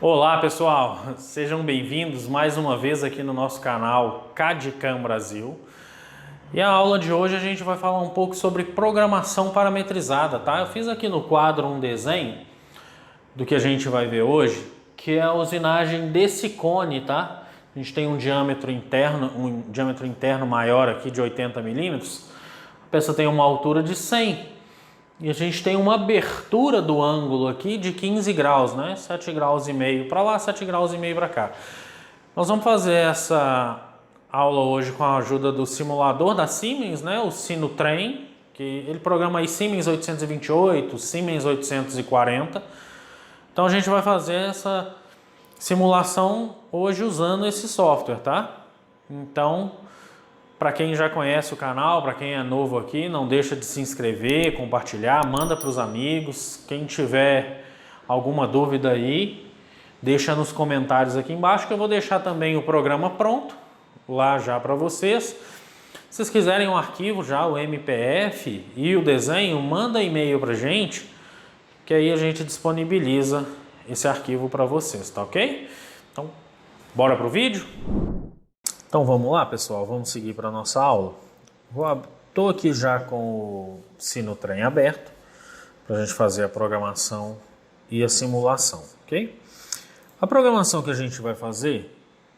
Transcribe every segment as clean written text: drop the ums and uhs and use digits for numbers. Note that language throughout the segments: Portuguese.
Olá pessoal, sejam bem-vindos mais uma vez aqui no nosso canal CAD/CAM Brasil. E a aula de hoje a gente vai falar um pouco sobre programação parametrizada, tá? Eu fiz aqui no quadro um desenho do que a gente vai ver hoje, que é a usinagem desse cone, tá? A gente tem um diâmetro interno maior aqui de 80 milímetros, a peça tem uma altura de 100 e a gente tem uma abertura do ângulo aqui de 15 graus, né? 7 graus e meio para lá, 7 graus e meio para cá. Nós vamos fazer essa aula hoje com a ajuda do simulador da Siemens, né? O Sinotrem, que ele programa aí Siemens 828, Siemens 840. Então a gente vai fazer essa simulação hoje usando esse software, tá? Então, para quem já conhece o canal, para quem é novo aqui, não deixa de se inscrever, compartilhar, manda para os amigos. Quem tiver alguma dúvida aí, deixa nos comentários aqui embaixo, que eu vou deixar também o programa pronto lá já para vocês. Se vocês quiserem um arquivo já, o MPF e o desenho, manda e-mail para a gente, que aí a gente disponibiliza esse arquivo para vocês, tá ok? Então, bora pro vídeo? Então vamos lá, pessoal, vamos seguir para a nossa aula. Estou aqui já com o Sinotrem aberto para a gente fazer a programação e a simulação, ok? A programação que a gente vai fazer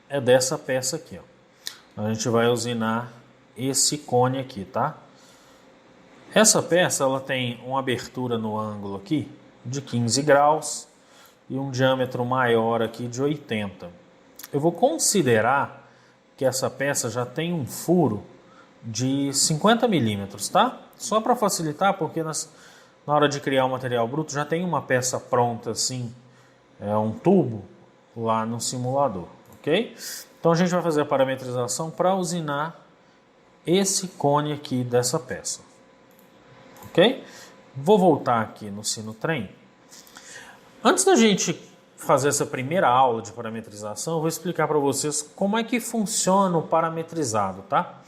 é dessa peça aqui, ó. A gente vai usinar esse cone aqui, tá? Essa peça ela tem uma abertura no ângulo aqui de 15 graus e um diâmetro maior aqui de 80. Eu vou considerar que essa peça já tem um furo de 50 milímetros, tá? Só para facilitar, porque na hora de criar o material bruto já tem uma peça pronta assim, um tubo lá no simulador, ok? Então a gente vai fazer a parametrização para usinar esse cone aqui dessa peça, ok? Vou voltar aqui no Sinotrem. Antes da gente fazer essa primeira aula de parametrização, eu vou explicar para vocês como é que funciona o parametrizado, tá?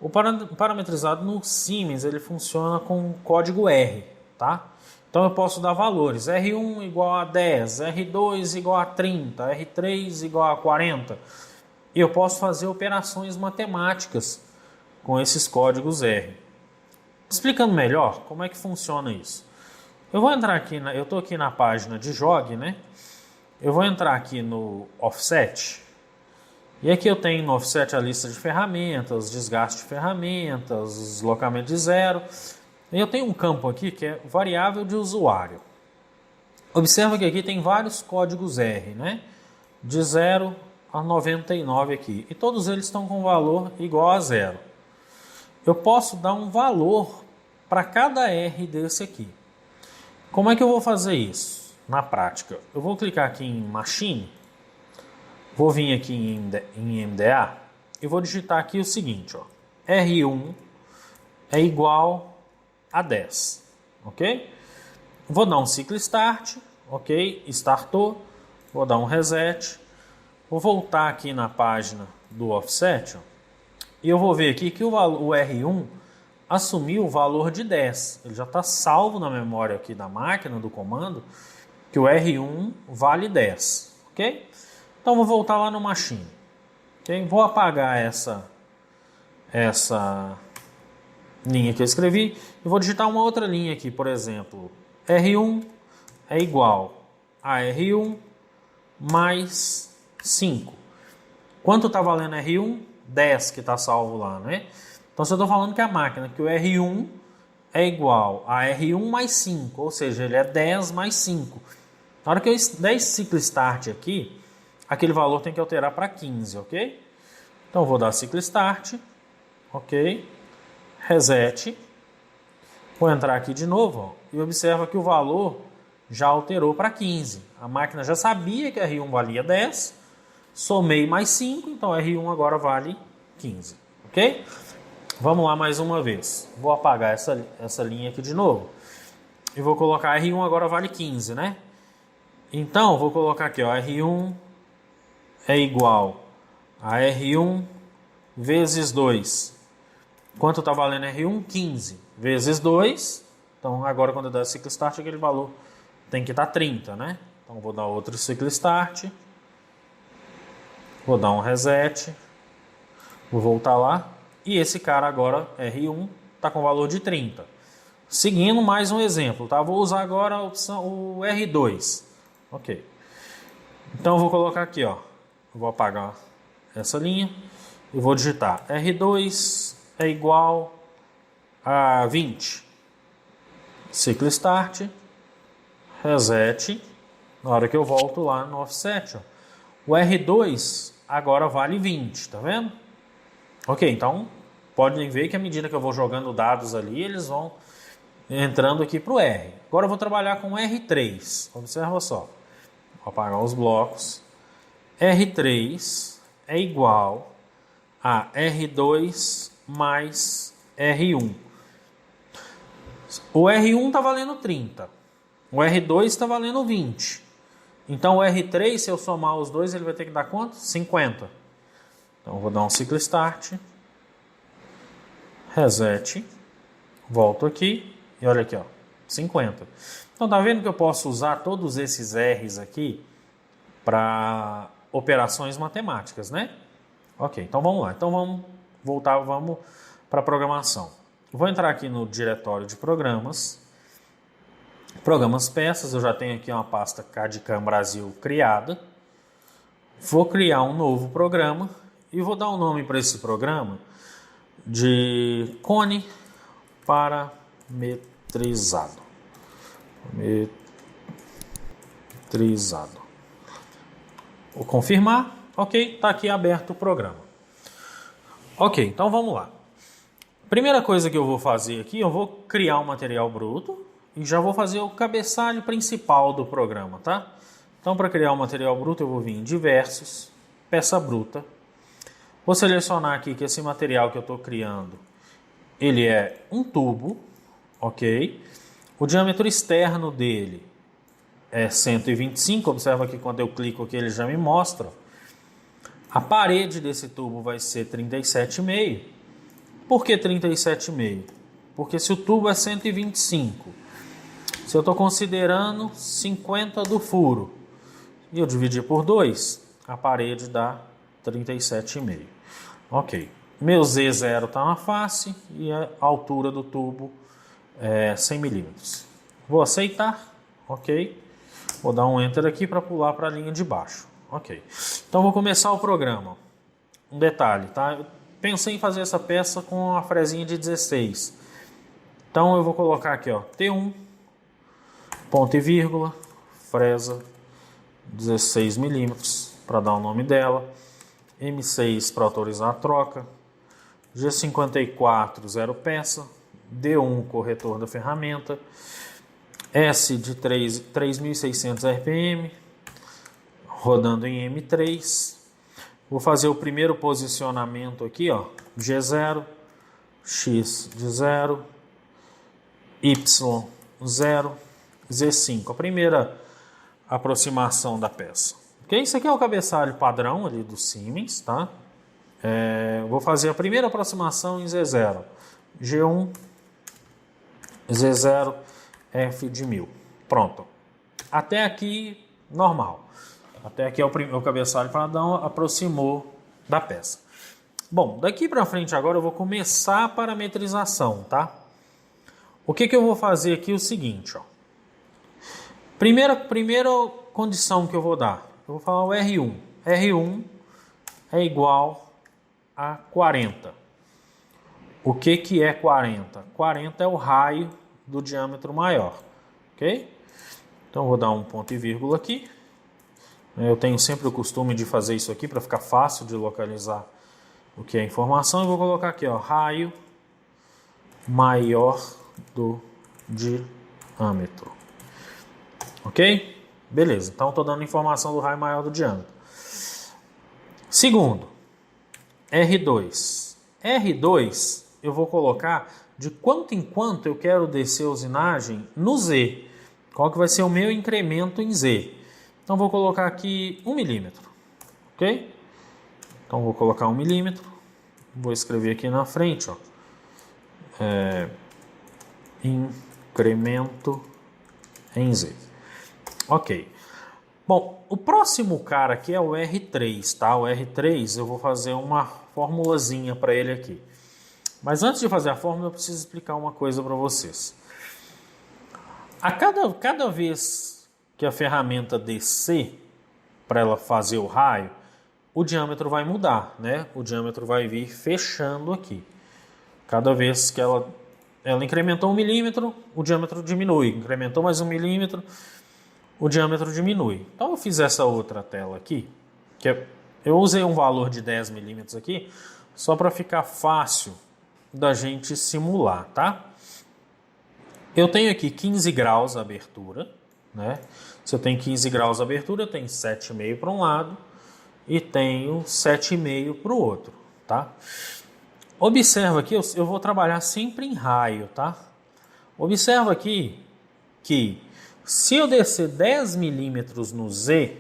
O parametrizado no Siemens, ele funciona com código R, tá? Então eu posso dar valores, R1 igual a 10, R2 igual a 30, R3 igual a 40. E eu posso fazer operações matemáticas com esses códigos R. Explicando melhor como é que funciona isso. Eu vou entrar aqui, eu estou aqui na página de JOG, né? Eu vou entrar aqui no Offset. E aqui eu tenho no Offset a lista de ferramentas, desgaste de ferramentas, deslocamento de zero. E eu tenho um campo aqui que é variável de usuário. Observa que aqui tem vários códigos R, né? De 0 a 99 aqui. E todos eles estão com valor igual a 0. Eu posso dar um valor para cada R desse aqui. Como é que eu vou fazer isso? Na prática, eu vou clicar aqui em Machine, vou vir aqui em MDA e vou digitar aqui o seguinte, ó, R1 é igual a 10, ok? Vou dar um ciclo Start, ok? Startou, vou dar um Reset, vou voltar aqui na página do Offset, ó, e eu vou ver aqui que o R1 assumiu o valor de 10, ele já está salvo na memória aqui da máquina, do comando, que o R1 vale 10, ok? Então vou voltar lá no Machine, ok? Vou apagar essa linha que eu escrevi e vou digitar uma outra linha aqui, por exemplo, R1 é igual a R1 mais 5. Quanto está valendo R1? 10 que está salvo lá, né? Então se eu estou falando que a máquina, que o R1 é igual a R1 mais 5, ou seja, ele é 10 mais 5. Na hora que eu der esse ciclo Start aqui, aquele valor tem que alterar para 15, ok? Então eu vou dar ciclo Start, ok? Reset. Vou entrar aqui de novo, ó, e observa que o valor já alterou para 15. A máquina já sabia que R1 valia 10, somei mais 5, então R1 agora vale 15, ok? Vamos lá mais uma vez. Vou apagar essa linha aqui de novo. E vou colocar R1 agora vale 15, né? Então, vou colocar aqui, ó, R1 é igual a R1 vezes 2. Quanto está valendo R1? 15 vezes 2. Então, agora quando eu der ciclo Start, aquele valor tem que estar 30, né? Então vou dar outro ciclo start. Vou dar um reset. Vou voltar lá. E esse cara agora, R1, está com valor de 30. Seguindo mais um exemplo, tá? Vou usar agora a opção, o R2. Ok. Então eu vou colocar aqui, ó. Eu vou apagar essa linha e vou digitar R2 é igual a 20. Ciclo start. Reset. Na hora que eu volto lá no offset, ó, o R2 agora vale 20, tá vendo? Ok, então podem ver que à medida que eu vou jogando dados ali, eles vão entrando aqui para o R. Agora eu vou trabalhar com R3. Observa só. Vou apagar os blocos. R3 é igual a R2 mais R1. O R1 está valendo 30. O R2 está valendo 20. Então o R3, se eu somar os dois, ele vai ter que dar quanto? 50. Então eu vou dar um ciclo start. Reset. Volto aqui. E olha aqui, ó, 50. Então tá vendo que eu posso usar todos esses R's aqui para operações matemáticas, né? Ok, então vamos lá. Então vamos voltar, vamos para a programação. Vou entrar aqui no diretório de programas. Programas peças, eu já tenho aqui uma pasta CAD/CAM Brasil criada. Vou criar um novo programa e vou dar um nome para esse programa de Cone parametrizado. Vou confirmar. Ok, está aqui aberto o programa. Ok, então vamos lá. Primeira coisa que eu vou fazer aqui, eu vou criar um material bruto e já vou fazer o cabeçalho principal do programa, tá? Então, para criar o material bruto, eu vou vir em diversos, peça bruta. Vou selecionar aqui que esse material que eu estou criando, ele é um tubo, ok? O diâmetro externo dele é 125, observa que quando eu clico aqui ele já me mostra. A parede desse tubo vai ser 37,5. Por que 37,5? Porque se o tubo é 125, se eu estou considerando 50 do furo, e eu dividir por 2, a parede dá 37,5. Ok. Meu Z0 está na face e a altura do tubo é 100 milímetros. Vou aceitar. Ok. Vou dar um Enter aqui para pular para a linha de baixo. Ok. Então vou começar o programa. Um detalhe, tá? Eu pensei em fazer essa peça com a fresinha de 16. Então eu vou colocar aqui, ó, T1, ponto e vírgula, fresa 16 milímetros para dar o nome dela, M6 para autorizar a troca, G54 0 peça, D1 corretor da ferramenta, S de 3.600 RPM, rodando em M3. Vou fazer o primeiro posicionamento aqui, ó, G0, X de 0, Y 0, Z5, a primeira aproximação da peça. Ok? Isso aqui é o cabeçalho padrão ali do Siemens, tá? Vou fazer a primeira aproximação em Z0, G1, Z0, F de 1000. Pronto. Até aqui, normal. Até aqui é o cabeçalho padrão, aproximou da peça. Bom, daqui para frente agora eu vou começar a parametrização, tá? O que eu vou fazer aqui é o seguinte, ó. Primeira condição que eu vou dar, eu vou falar o R1. R1 é igual a 40. O que é 40? 40 é o raio do diâmetro maior, ok? Então, vou dar um ponto e vírgula aqui. Eu tenho sempre o costume de fazer isso aqui para ficar fácil de localizar o que é informação. Eu vou colocar aqui, ó, raio maior do diâmetro. Ok? Beleza, então estou dando informação do raio maior do diâmetro. Segundo, R2. R2 eu vou colocar de quanto em quanto eu quero descer a usinagem no Z. Qual que vai ser o meu incremento em Z? Então vou colocar aqui 1 milímetro. Ok? Então vou colocar 1 milímetro. Vou escrever aqui na frente, ó. Incremento em Z. Ok. Bom, o próximo cara aqui é o R3, tá? O R3 eu vou fazer uma formulazinha para ele aqui. Mas antes de fazer a fórmula eu preciso explicar uma coisa para vocês. A cada vez que a ferramenta descer para ela fazer o raio, o diâmetro vai mudar, né? O diâmetro vai vir fechando aqui. Cada vez que ela incrementou 1 milímetro, o diâmetro diminui. Incrementou mais 1 milímetro, o diâmetro diminui. Então eu fiz essa outra tela aqui, eu usei um valor de 10 milímetros aqui, só para ficar fácil da gente simular, tá? Eu tenho aqui 15 graus a abertura, né? Se eu tenho 15 graus a abertura, eu tenho 7,5 para um lado e tenho 7,5 para o outro, tá? Observa aqui, eu vou trabalhar sempre em raio, tá? Observa aqui que se eu descer 10 milímetros no Z,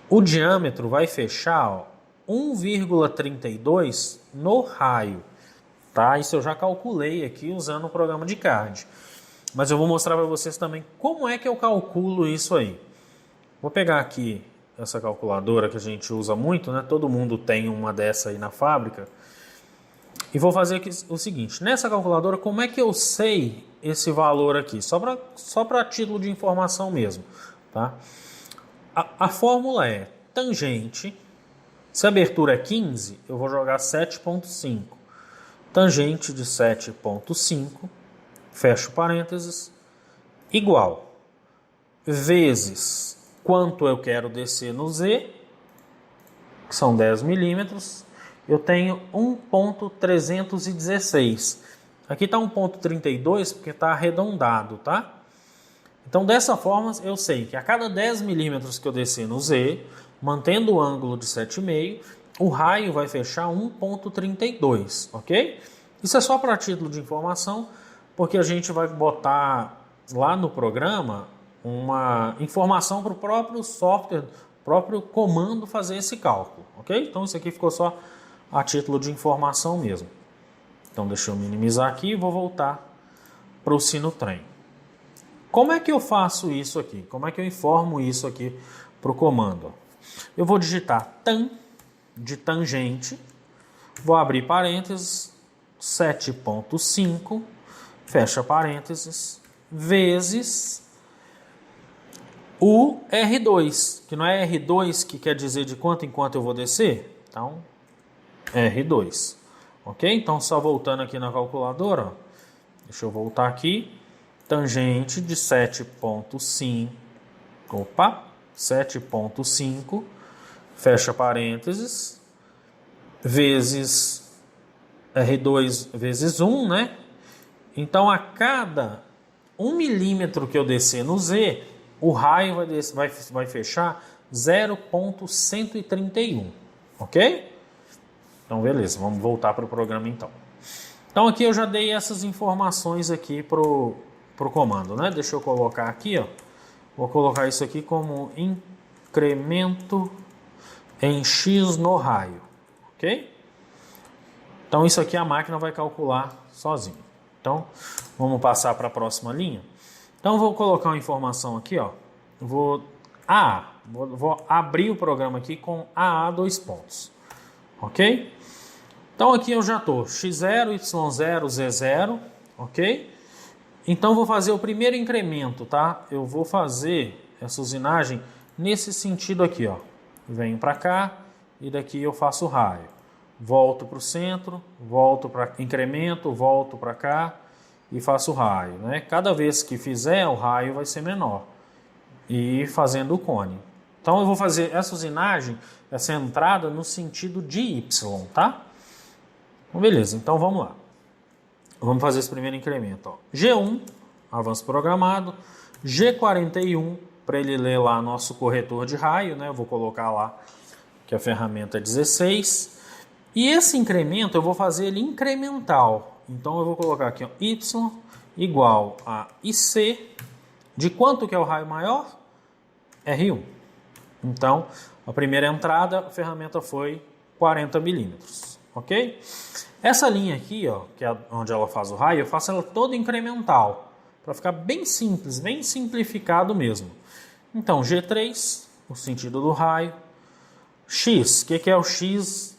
o diâmetro vai fechar 1,32 no raio, tá? Isso eu já calculei aqui usando o programa de CAD. Mas eu vou mostrar para vocês também como é que eu calculo isso aí. Vou pegar aqui essa calculadora que a gente usa muito, né? Todo mundo tem uma dessa aí na fábrica. E vou fazer aqui o seguinte, nessa calculadora, como é que eu sei esse valor aqui? Só para título de informação mesmo, tá? A fórmula é tangente, se a abertura é 15, eu vou jogar 7,5. Tangente de 7,5, fecho parênteses, igual, vezes quanto eu quero descer no Z, que são 10 milímetros, eu tenho 1,316. Aqui está 1,32 porque está arredondado, tá? Então, dessa forma, eu sei que a cada 10 milímetros que eu descer no Z, mantendo o ângulo de 7,5, o raio vai fechar 1,32, ok? Isso é só para título de informação, porque a gente vai botar lá no programa uma informação para o próprio software, próprio comando fazer esse cálculo, ok? Então, isso aqui ficou só a título de informação mesmo. Então deixa eu minimizar aqui e vou voltar para o Sinotrem. Como é que eu faço isso aqui? Como é que eu informo isso aqui para o comando? Eu vou digitar tan de tangente, vou abrir parênteses, 7,5, fecha parênteses, vezes o R2, que não é R2 que quer dizer de quanto em quanto eu vou descer? Então, R2, ok? Então, só voltando aqui na calculadora, ó, deixa eu voltar aqui, tangente de 7,5, fecha parênteses, vezes R2 vezes 1, né? Então, a cada 1 milímetro que eu descer no Z, o raio vai fechar 0,131, ok? Então, beleza, vamos voltar para o programa então. Então, aqui eu já dei essas informações aqui pro comando, né? Deixa eu colocar aqui, ó. Vou colocar isso aqui como incremento em X no raio, ok? Então, isso aqui a máquina vai calcular sozinha. Então, vamos passar para a próxima linha. Então, vou colocar uma informação aqui, ó. Vou abrir o programa aqui com AA 2 pontos, ok? Então aqui eu já estou x0, y0, z0, ok? Então vou fazer o primeiro incremento, tá? Eu vou fazer essa usinagem nesse sentido aqui, ó. Venho para cá e daqui eu faço o raio. Volto para o centro, volto para incremento, volto para cá e faço o raio, né? Cada vez que fizer, o raio vai ser menor. E fazendo o cone. Então eu vou fazer essa usinagem, essa entrada no sentido de y, tá? Então, beleza, então vamos lá. Vamos fazer esse primeiro incremento. Ó. G1, avanço programado. G41, para ele ler lá nosso corretor de raio, né? Eu vou colocar lá que a ferramenta é 16. E esse incremento eu vou fazer ele incremental. Então eu vou colocar aqui, ó, y igual a IC. De quanto que é o raio maior? R1. Então, a primeira entrada, a ferramenta foi 40 milímetros. Ok? Essa linha aqui, ó, que é onde ela faz o raio, eu faço ela toda incremental, para ficar bem simples, bem simplificado mesmo. Então, G3, o sentido do raio. X, o que é o X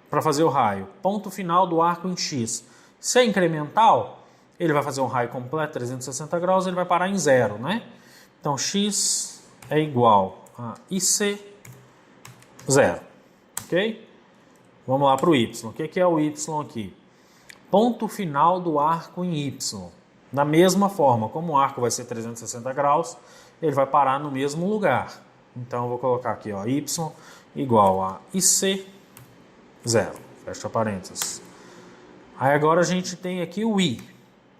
para fazer o raio? Ponto final do arco em X. Se é incremental, ele vai fazer um raio completo, 360 graus, ele vai parar em 0, né? Então, X é igual a IC 0, ok? Vamos lá para o Y. O que é o Y aqui? Ponto final do arco em Y. Da mesma forma, como o arco vai ser 360 graus, ele vai parar no mesmo lugar. Então, eu vou colocar aqui, ó, Y igual a IC 0. Fecha parênteses. Aí agora a gente tem aqui o I.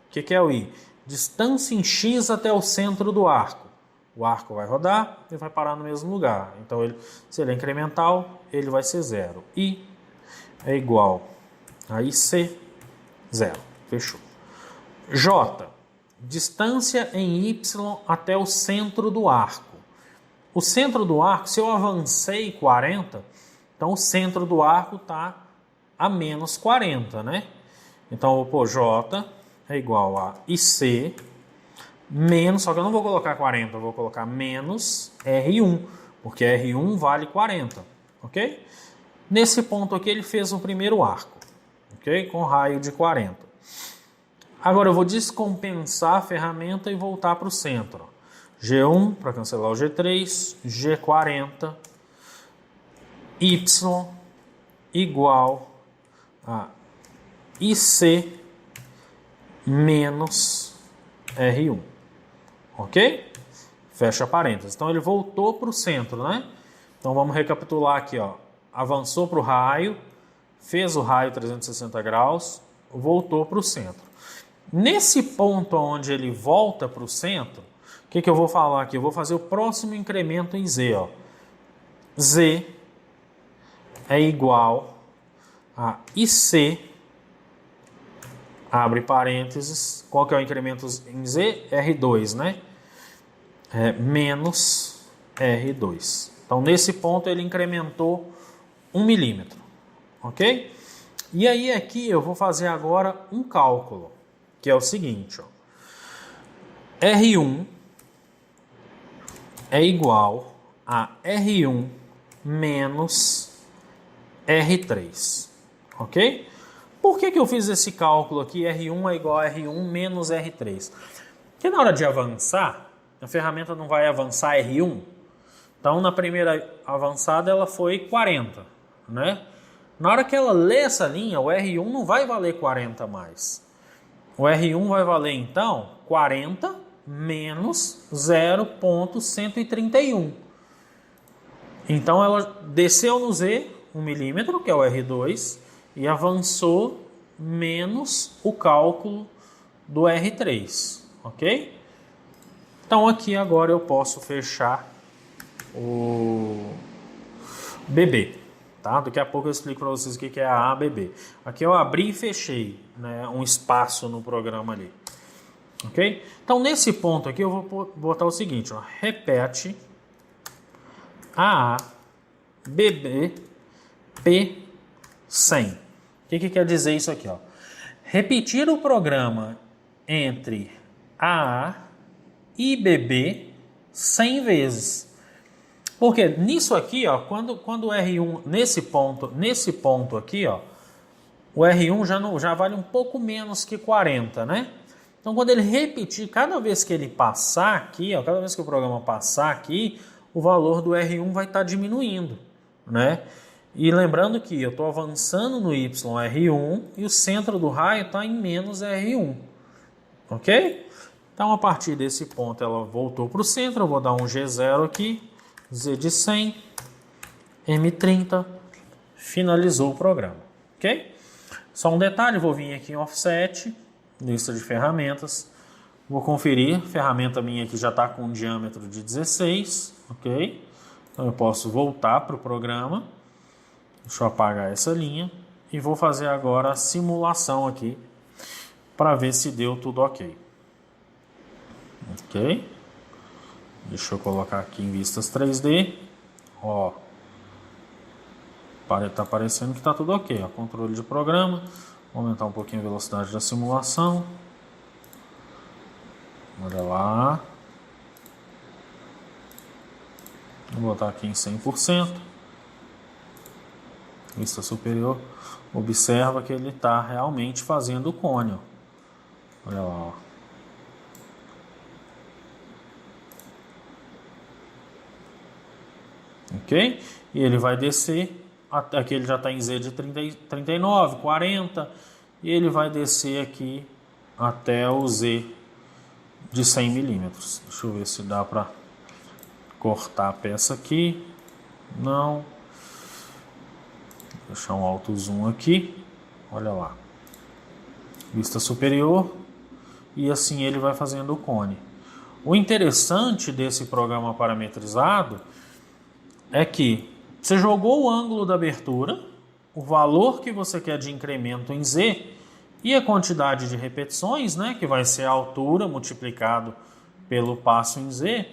O que é o I? Distância em X até o centro do arco. O arco vai rodar e vai parar no mesmo lugar. Então, se ele é incremental, ele vai ser 0. I é igual a IC 0. Fechou. J. Distância em Y até o centro do arco. O centro do arco, se eu avancei 40, então o centro do arco está a menos 40, né? Então, eu vou pôr J é igual a IC menos, só que eu não vou colocar 40, eu vou colocar menos R1, porque R1 vale 40, ok? Nesse ponto aqui ele fez o primeiro arco, ok? Com raio de 40. Agora eu vou descompensar a ferramenta e voltar para o centro. G1 para cancelar o G3, G40, Y igual a IC menos R1. Ok? Fecha parênteses. Então ele voltou para o centro, né? Então vamos recapitular aqui, ó. Avançou para o raio, fez o raio 360 graus, voltou para o centro. Nesse ponto onde ele volta para o centro, o que eu vou falar aqui? Eu vou fazer o próximo incremento em Z, ó. Z é igual a IC, abre parênteses, qual que é o incremento em Z? R2, né? Menos R2. Então, nesse ponto, ele incrementou 1 milímetro, ok? E aí, aqui, eu vou fazer agora um cálculo, que é o seguinte, ó. R1 é igual a R1 menos R3, ok? Por que eu fiz esse cálculo aqui, R1 é igual a R1 menos R3? Porque na hora de avançar, a ferramenta não vai avançar R1. Então, na primeira avançada, ela foi 40, né? Na hora que ela lê essa linha, o R1 não vai valer 40 mais. O R1 vai valer, então, 40 menos 0,131. Então, ela desceu no Z 1 milímetro, que é o R2, e avançou menos o cálculo do R3, ok? Então, aqui agora eu posso fechar o BB, tá? Daqui a pouco eu explico para vocês o que é a ABB. Aqui eu abri e fechei, né, um espaço no programa ali, ok? Então, nesse ponto aqui eu vou botar o seguinte, ó, repete AA, BB, P, 100. O que quer dizer isso aqui, ó? Repetir o programa entre AA e BB 100 vezes. Porque nisso aqui, ó, quando o R1, nesse ponto aqui, ó, o R1 já vale um pouco menos que 40, né? Então, quando ele repetir, cada vez que ele passar aqui, ó, cada vez que o programa passar aqui, o valor do R1 vai estar diminuindo, né? E lembrando que eu estou avançando no YR1 e o centro do raio está em menos R1, ok? Então, a partir desse ponto, ela voltou para o centro, eu vou dar um G0 aqui, Z de 100, M30, finalizou o programa, ok? Só um detalhe, vou vir aqui em Offset, lista de ferramentas, vou conferir, a ferramenta minha aqui já está com um diâmetro de 16, ok? Então eu posso voltar para o programa, deixa eu apagar essa linha e vou fazer agora a simulação aqui para ver se deu tudo ok. Ok? Deixa eu colocar aqui em vistas 3D, ó, tá parecendo que está tudo ok, ó. Controle de programa, vou aumentar um pouquinho a velocidade da simulação, olha lá, Vou botar aqui em 100%. Vista superior. Observa que ele está realmente fazendo o cone. Olha lá, ó. Ok? E ele vai descer. Aqui ele já está em Z de 39, 40. E ele vai descer aqui até o Z de 100 milímetros. Deixa eu ver se dá para cortar a peça aqui. Não. Vou deixar um alto zoom aqui. Olha lá. Vista superior. E assim ele vai fazendo o cone. O interessante desse programa parametrizado é que você jogou o ângulo da abertura, o valor que você quer de incremento em Z e a quantidade de repetições, né, que vai ser a altura multiplicado pelo passo em Z,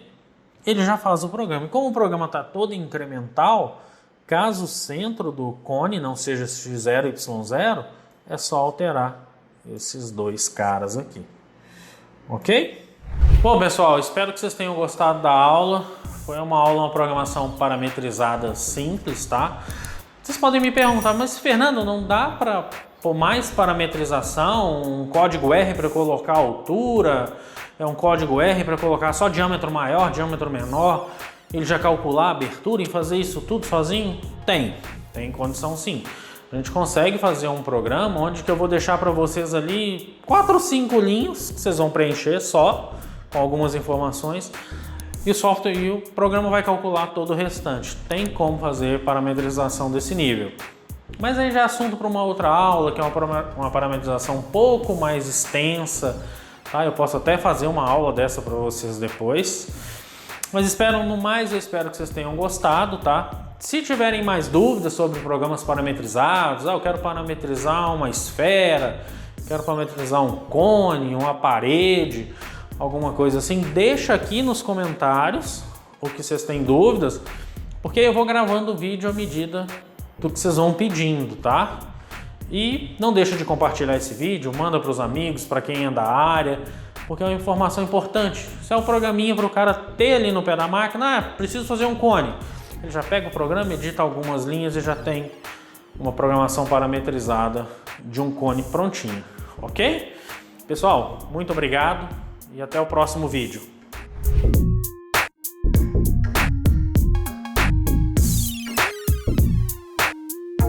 ele já faz o programa. E como o programa está todo incremental, caso o centro do cone não seja x0 e y0, é só alterar esses dois caras aqui. Ok? Bom, pessoal, espero que vocês tenham gostado da aula. Foi uma programação parametrizada simples, tá? Vocês podem me perguntar, mas Fernando, não dá para pôr mais parametrização? Um código R para colocar altura? Um código R para colocar só diâmetro maior, diâmetro menor? Ele já calcular a abertura e fazer isso tudo sozinho? Tem condição sim. A gente consegue fazer um programa onde que eu vou deixar para vocês ali 4 ou 5 linhas que vocês vão preencher só com algumas informações. E o software e o programa vai calcular todo o restante. Tem como fazer parametrização desse nível. Mas aí já é assunto para uma outra aula, que é uma parametrização um pouco mais extensa. Tá? Eu posso até fazer uma aula dessa para vocês depois. Mas no mais, eu espero que vocês tenham gostado, tá? Se tiverem mais dúvidas sobre programas parametrizados, eu quero parametrizar uma esfera, quero parametrizar um cone, uma parede, alguma coisa assim, deixa aqui nos comentários o que vocês têm dúvidas, porque eu vou gravando o vídeo à medida do que vocês vão pedindo, tá? E não deixa de compartilhar esse vídeo, manda para os amigos, para quem é da área, porque é uma informação importante. Isso é um programinha para o cara ter ali no pé da máquina, preciso fazer um cone. Ele já pega o programa, edita algumas linhas e já tem uma programação parametrizada de um cone prontinho, ok? Pessoal, muito obrigado. E até o próximo vídeo.